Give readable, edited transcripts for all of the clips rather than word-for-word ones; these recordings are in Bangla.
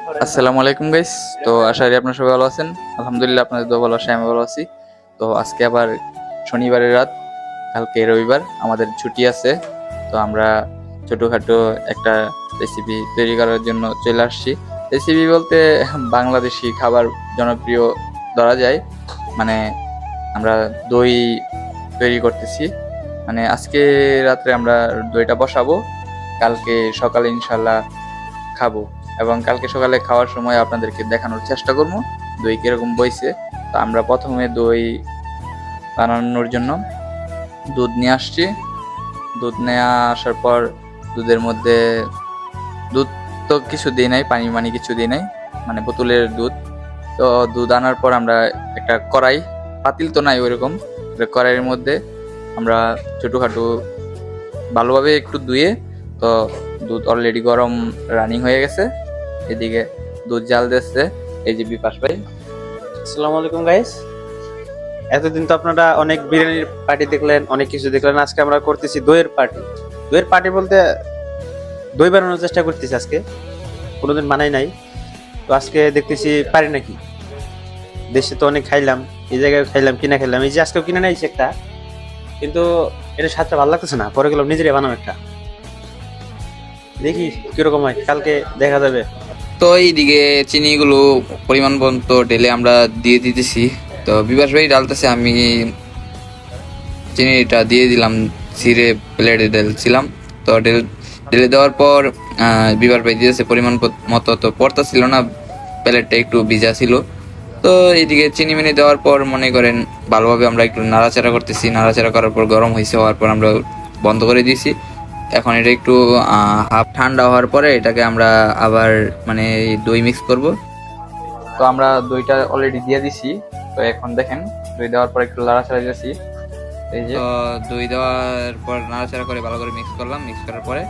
আসসালামু আলাইকুম গাইস। তো আশা করি আপনারা সবাই ভালো আছেন। আলহামদুলিল্লাহ, আপনাদের দোয়া ভালো আছে, আমি ভালো আছি। তো আজকে আবার শনিবারের রাত, কালকে রবিবার, আমাদের ছুটি আছে। তো আমরা ছোটোখাটো একটা রেসিপি তৈরি করার জন্য চলে আসছি। রেসিপি বলতে বাংলাদেশি খাবার জনপ্রিয় ধরা যায়। মানে আমরা দই তৈরি করতেছি। মানে আজকে রাত্রে আমরা দইটা বসাবো, কালকে সকালে ইনশাল্লাহ খাবো। এবং কালকে সকালে খাওয়ার সময় আপনাদেরকে দেখানোর চেষ্টা করবো দই কিরকম বইছে। তো আমরা প্রথমে দই বানানোর জন্য দুধ নিয়ে আসছি। দুধ নিয়ে আসার পর দুধের মধ্যে দুধ তো কিছু দিই নাই, পানি মানি কিছু দিই নাই, মানে বোতলের দুধ। তো দুধ আনার পর আমরা একটা কড়াই, পাতিল তো নাই ওইরকম, কড়াইয়ের মধ্যে আমরা ছোটোখাটো ভালোভাবে একটু ধুয়ে, তো দুধ অলরেডি গরম রানিং হয়ে গেছে। এদিকে দুধ জাল দিচ্ছে এই যে বিপাশ ভাই। আসসালামু আলাইকুম গাইস। এতদিন তো আপনারা অনেক বিরিয়ানির পার্টি দেখলেন, অনেক কিছু দেখলেন। আজকে আমরা করতেছি দইয়ের পার্টি। দইয়ের পার্টি বলতে দই বানানোর চেষ্টা করতেছি আজকে, কোনোদিন বানাই নাই। তো আজকে দেখতেছি পারি নাকি। দেশে তো অনেক খাইলাম, এই জায়গায় খাইলাম, কিনা খাইলাম, এই যে আজকেও কিনে নিয়েছি একটা, কিন্তু এটা স্বাদটা ভালো লাগতেছে না। পরে গেলাম নিজেরাই বানাবো একটা, দেখি কিরকম হয়, কালকে দেখা যাবে। তো এইদিকে চিনিগুলো পরিমাণ মতো ঢেলে আমরা দিয়ে দিতেছি। তো বিপাশ ভাই ডালতেছে, আমি চিনিটা দিয়ে দিলাম, ছিঁড়ে প্লেটে ঢেলছিলাম। তো ঢেলে দেওয়ার পর বিপাশ ভাই দিয়েছে পরিমাণ মতো। তো পড়তা ছিল না, প্লেটটা একটু ভিজা ছিল। তো এইদিকে চিনি মিনি দেওয়ার পর মনে করেন ভালোভাবে আমরা একটু নাড়াচাড়া করতেছি। নাড়াচাড়া করার পর গরম হয়েছে, হওয়ার পর আমরা বন্ধ করে দিয়েছি। এখন এটা একটু হাফ ঠান্ডা হওয়ার পরে এটাকে আমরা আবার মানে দই মিক্স করব। তো আমরা দইটা অলরেডি দিয়ে দিছি। তো এখন দেখেন দই দেওয়ার পর একটু নাড়াচাড়া দিয়েছি। এই যে দই দেওয়ার পর নাড়াচাড়া করে ভালো করে মিক্স করলাম। মিক্স করার পরে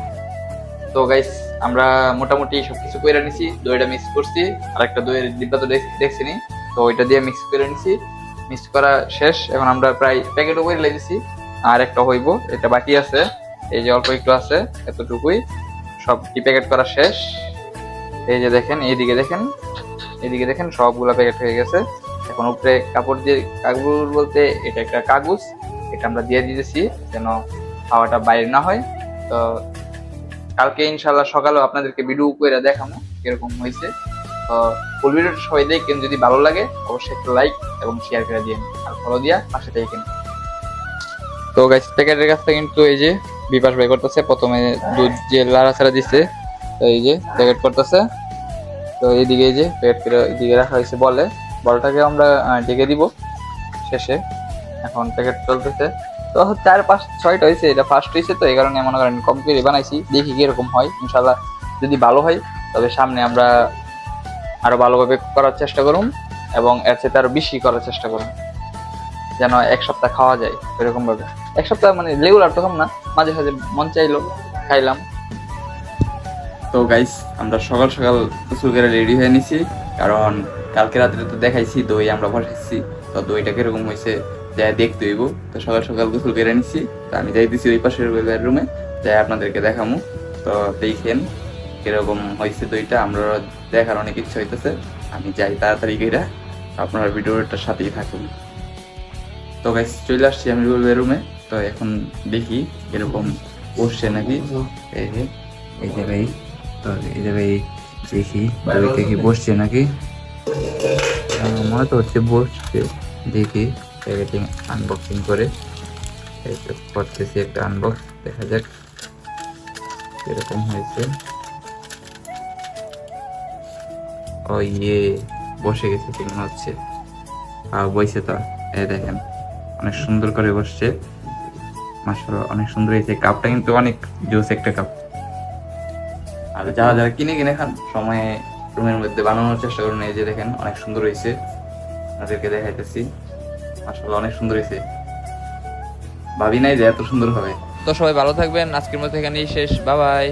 তো গাইস আমরা মোটামুটি সবকিছু করে নিছি। দইটা মিক্স করছি, আর একটা দইয়ের ডিব্বা তো দেখছি নি, তো ওইটা দিয়ে মিক্স করে নিছি। মিক্স করা শেষ, এখন আমরা প্রায় প্যাকেটও করে লেগেছি। আর একটা হইব, এটা বাকি আছে, এই যে অল্প একটু আছে, এতটুকুই। সবটি প্যাকেট করা শেষ। এই যে দেখেন, এইদিকে দেখেন, এইদিকে দেখেন, সবগুলা প্যাকেট হয়ে গেছে। এখন উপরে কাপড় দিয়ে, কাগজ বলতে এটা একটা কাগজ, এটা আমরা দিয়ে দিতেছি যেন হাওয়াটা বাইরে না হয়। তো কালকে ইনশাল্লাহ সকালেও আপনাদেরকে ভিডিও করে দেখাবো কিরকম হয়েছে। তো ফুল ভিডিওটা সবাই দেখেন, যদি ভালো লাগে অবশ্যই একটা লাইক এবং শেয়ার করে দিন, আর ফলো দিয়া পাশে থাকেন। তো গাইস প্যাকেটের কাছটা কিন্তু এই যে বিপাশ ভাই করতেছে, প্রথমে দুধ যে লাড়াচাড়া দিচ্ছে, তো এই যে প্যাকেট করতেছে। তো এইদিকে এই যে প্যাকেট করে এদিকে রাখা হয়েছে বলটাকে আমরা ঢেকে দিব শেষে। এখন প্যাকেট চলতেছে। তো 4 5 6টা হয়েছে, এটা ফার্স্ট হয়েছে, তো এই কারণে মনে করেন কম করে বানাইছি, দেখি কিরকম হয়। ইনশাল্লাহ যদি ভালো হয় তবে সামনে আমরা আরো ভালোভাবে করার চেষ্টা করুন, এবং এর চেয়ে আরো বেশি করার চেষ্টা করুন, যেন এক সপ্তাহ খাওয়া যায় এরকম ভাবে। এক সপ্তাহ মানে রেগুলার তখন না, মাঝে মাঝে মন চাইলো খাইলাম। তো গাইস আমরা সকাল সকাল গোসল করে রেডি হয়ে নিছি, কারণ কালকে রাত্রে তো দেখাইছি দই আমরা বসাইছি। তো দইটা কিরকম হয়েছে যাই দেখতে হইব। তো সকাল সকাল গোসল করে নিছি। তো আমি যাইতেছি ওই পাশের রুমে, যাই আপনাদেরকে দেখামু। তো দেখেন কিরকম হয়েছে দইটা, আমরা দেখার অনেক ইচ্ছা হইতেছে। আমি যাই তাড়াতাড়ি গিয়ে, আপনারা ভিডিওটার সাথেই থাকুন। তো গাইস চলে আসছি আমি রুমে। তো এখন দেখি কিরকম বসছে নাকি। এই যে এই জায়গায়, তো এই জায়গায় দেখি দইটা কি বসছে নাকি। মনে তো হচ্ছে বসছে, দেখি প্যাকেটিং আনবক্সিং করে করতেছি একটা আনবক্স, দেখা যাক কিরকম হয়েছে। ও ইয়ে বসে গেছে ঠিক মনে হচ্ছে, বইছে তো। এই দেখেন অনেক সুন্দর করে বসছে, মাশাআল্লাহ অনেক সুন্দর হয়েছে। কাপটা কিন্তু অনেক জোস একটা কাপ। আর যারা যারা কিনে খান সময়ে রুমের মধ্যে বানানোর চেষ্টা করুন। এই যে দেখেন অনেক সুন্দর হয়েছে, আপনাদেরকে দেখাইতেছি। মাশাআল্লাহ অনেক সুন্দর হয়েছে, ভাবি নাই যে এত সুন্দর হবে। তো সবাই ভালো থাকবেন, আজকের মতো এখানেই শেষ, বাই বাই।